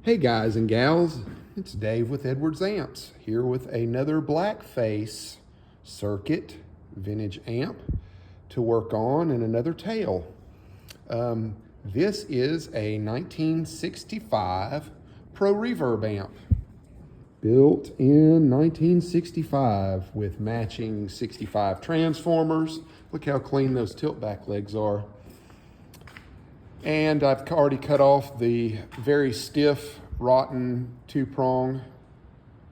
Hey guys and gals, it's Dave with Edwards Amps, here with another blackface circuit vintage amp to work on and another tail. This is a 1965 Pro Reverb amp, built in 1965 with matching 65 transformers. Look how clean those tilt back legs are. And I've already cut off the very stiff, rotten two-prong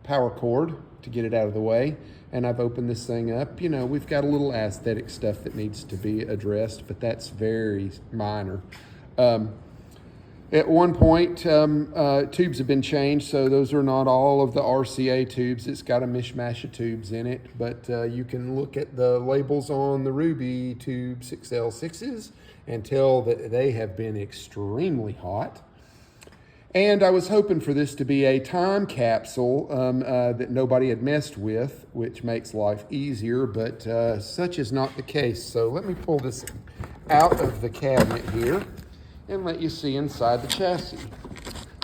power cord to get it out of the way. And I've opened this thing up. You know, we've got a little aesthetic stuff that needs to be addressed, but that's very minor. At one point, tubes have been changed, so those are not all of the RCA tubes. It's got a mishmash of tubes in it, but you can look at the labels on the Ruby Tube 6L6s and tell that they have been extremely hot. And I was hoping for this to be a time capsule that nobody had messed with, which makes life easier, but such is not the case. So let me pull this out of the cabinet here and let you see inside the chassis.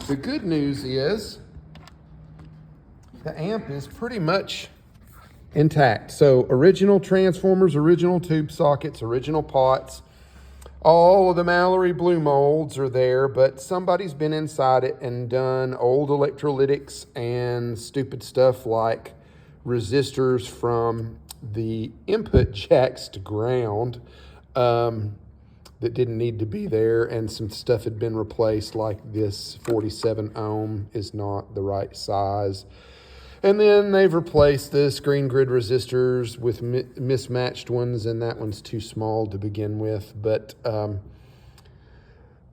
The good news is the amp is pretty much intact. So original transformers, original tube sockets, original pots, all of the Mallory blue molds are there, but somebody's been inside it and done old electrolytics and stupid stuff like resistors from the input jacks to ground that didn't need to be there, and some stuff had been replaced, like this 47 ohm is not the right size. And then they've replaced the screen grid resistors with mismatched ones, and that one's too small to begin with. But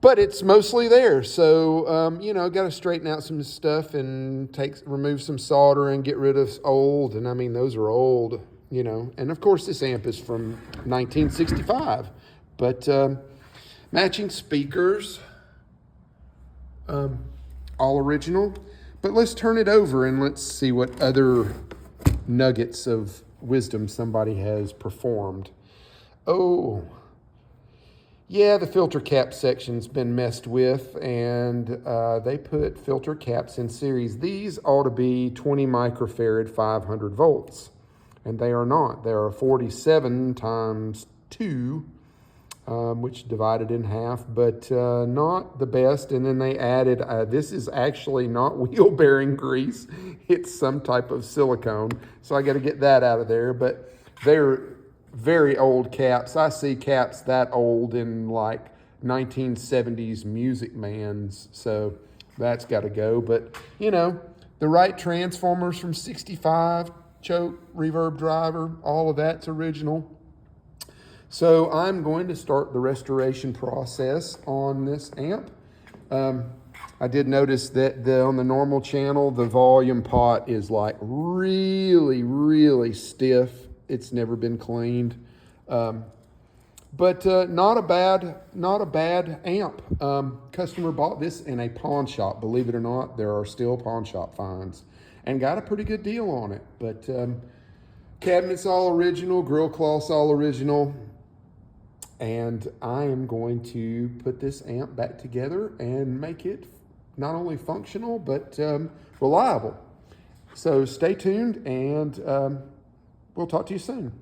it's mostly there. So, you know, got to straighten out some stuff and remove some solder and get rid of old. And I mean, those are old, you know. And of course, this amp is from 1965. But matching speakers, all original. But let's turn it over and let's see what other nuggets of wisdom somebody has performed. Oh, yeah, the filter cap section's been messed with, and they put filter caps in series. These ought to be 20 microfarad, 500 volts, and they are not. They are 47 times 2, which divided in half, but not the best. And then they added, this is actually not wheel bearing grease. It's some type of silicone. So I got to get that out of there, but they're very old caps. I see caps that old in like 1970s Music Mans. So that's got to go. But you know, the right transformers from 65, choke, reverb driver, all of that's original. So I'm going to start the restoration process on this amp. I did notice that on the normal channel, the volume pot is like really, really stiff. It's never been cleaned. But not a bad amp. Customer bought this in a pawn shop. Believe it or not, there are still pawn shop finds, and got a pretty good deal on it. But cabinets all original, grill cloths all original. And I am going to put this amp back together and make it not only functional, but reliable. So stay tuned, and we'll talk to you soon.